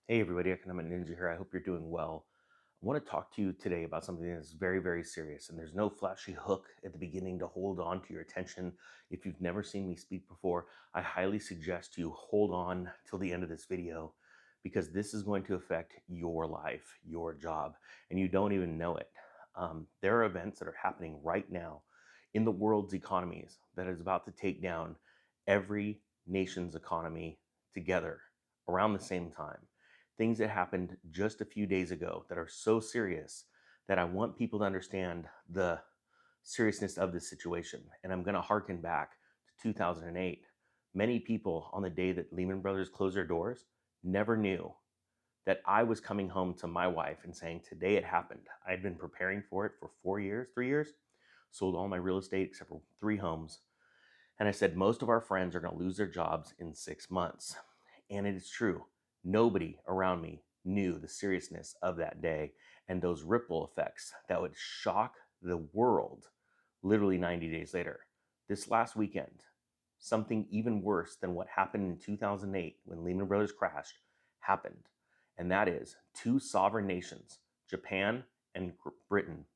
Hey everybody, Economic Ninja here. I hope you're doing well. I want to talk to you today about something that's very, very serious, and there's no flashy hook at the beginning to hold on to your attention. If you've never seen me speak before, I highly suggest you hold on till the end of this video because this is going to affect your life, your job, and you don't even know it. There are events that are happening right now in the world's economies that is about to take down every nation's economy together around the same time, things that happened just a few days ago that are so serious that I want people to understand the seriousness of this situation. And I'm going to harken back to 2008. Many people on the day that Lehman Brothers closed their doors never knew that I was coming home to my wife and saying, today it happened. I had been preparing for it for 4 years, 3 years, sold all my real estate except for 3 homes. And I said, most of our friends are going to lose their jobs in 6 months. And it is true. Nobody around me knew the seriousness of that day and those ripple effects that would shock the world literally 90 days later. This last weekend, something even worse than what happened in 2008 when Lehman Brothers crashed happened. And that is two sovereign nations, Japan and Britain,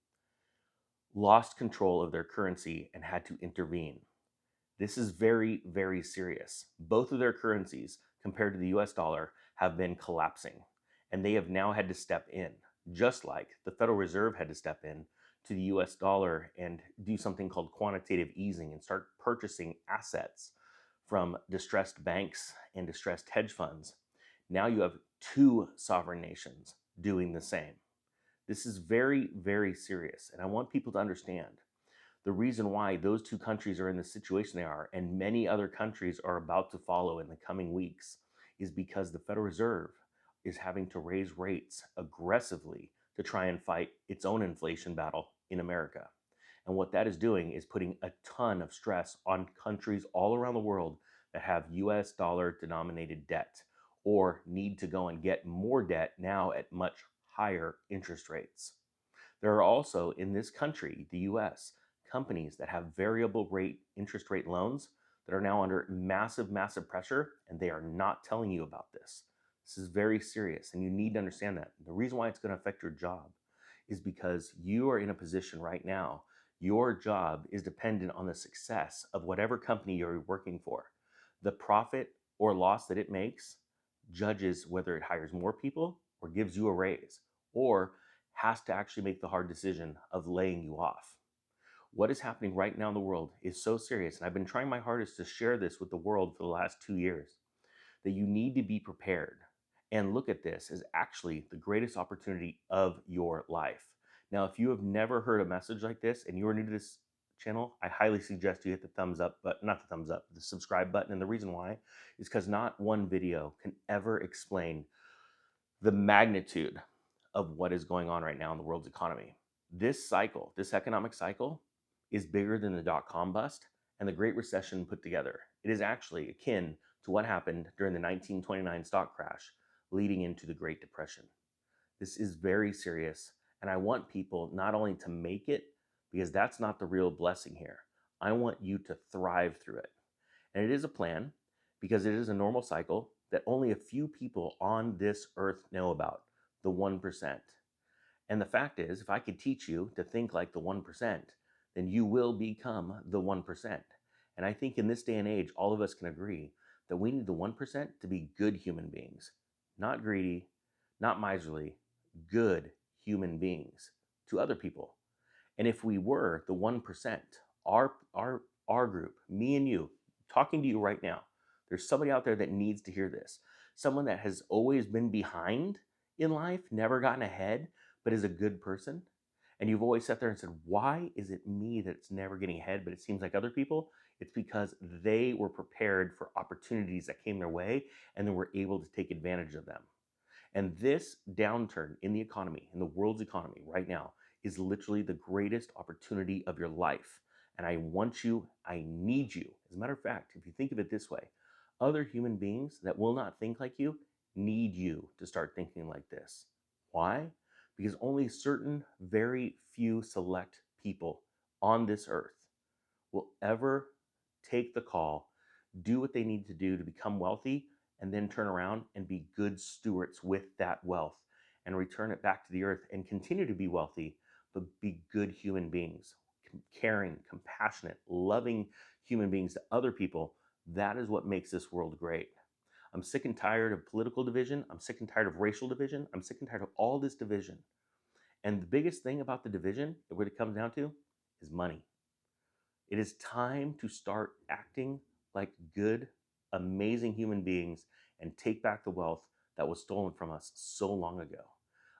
lost control of their currency and had to intervene. This is very, very serious. Both of their currencies, compared to the US dollar, have been collapsing, and they have now had to step in, just like the Federal Reserve had to step in to the US dollar and do something called quantitative easing and start purchasing assets from distressed banks and distressed hedge funds. Now you have two sovereign nations doing the same. This is very, very serious, and I want people to understand the reason why those two countries are in the situation they are, and many other countries are about to follow in the coming weeks, is because the Federal Reserve is having to raise rates aggressively to try and fight its own inflation battle in America. And what that is doing is putting a ton of stress on countries all around the world that have US dollar denominated debt or need to go and get more debt now at much higher interest rates. There are also in this country, the US, companies that have variable rate interest rate loans that are now under massive, massive pressure, and they are not telling you about this. This is very serious, and you need to understand that. The reason why it's going to affect your job is because you are in a position right now, your job is dependent on the success of whatever company you're working for. The profit or loss that it makes judges whether it hires more people or gives you a raise, or has to actually make the hard decision of laying you off. What is happening right now in the world is so serious, and I've been trying my hardest to share this with the world for the last 2 years, that you need to be prepared and look at this as actually the greatest opportunity of your life. Now, if you have never heard a message like this and you are new to this channel, I highly suggest you hit the thumbs up, but not the thumbs up, the subscribe button. And the reason why is because not one video can ever explain the magnitude of what is going on right now in the world's economy. This cycle, this economic cycle, is bigger than the dot-com bust and the Great Recession put together. It is actually akin to what happened during the 1929 stock crash leading into the Great Depression. This is very serious, and I want people not only to make it, because that's not the real blessing here. I want you to thrive through it. And it is a plan because it is a normal cycle that only a few people on this earth know about, the 1%. And the fact is, if I could teach you to think like the 1%, then you will become the 1%. And I think in this day and age, all of us can agree that we need the 1% to be good human beings, not greedy, not miserly, good human beings to other people. And if we were the 1%, our group, me and you, talking to you right now, there's somebody out there that needs to hear this. Someone that has always been behind in life, never gotten ahead, but is a good person. And you've always sat there and said, why is it me that's never getting ahead, but it seems like other people? It's because they were prepared for opportunities that came their way and then were able to take advantage of them. And this downturn in the economy, in the world's economy right now, is literally the greatest opportunity of your life. And I want you, I need you. As a matter of fact, if you think of it this way, other human beings that will not think like you need you to start thinking like this. Why? Because only certain very few select people on this earth will ever take the call, do what they need to do to become wealthy, and then turn around and be good stewards with that wealth and return it back to the earth and continue to be wealthy, but be good human beings, caring, compassionate, loving human beings to other people. That is what makes this world great. I'm sick and tired of political division. I'm sick and tired of racial division. I'm sick and tired of all this division. And the biggest thing about the division, what it comes down to, is money. It is time to start acting like good, amazing human beings and take back the wealth that was stolen from us so long ago.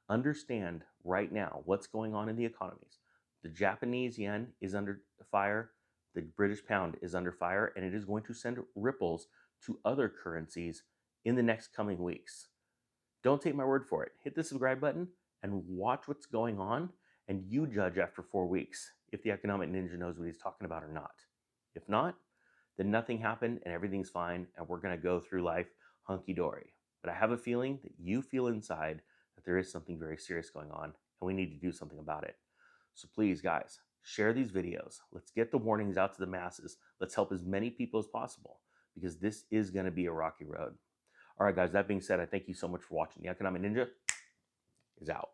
Understand right now what's going on in the economies. The Japanese yen is under fire, the British pound is under fire, and it is going to send ripples to other currencies in the next coming weeks. Don't take my word for it. Hit the subscribe button and watch what's going on, and you judge after 4 weeks if the economic ninja knows what he's talking about or not. If not, then nothing happened and everything's fine, and we're going to go through life hunky dory. But I have a feeling that you feel inside that there is something very serious going on, and we need to do something about it. So please, guys, share these videos. Let's get the warnings out to the masses. Let's help as many people as possible, because this is going to be a rocky road. All right, guys, that being said, I thank you so much for watching. The Economic Ninja is out.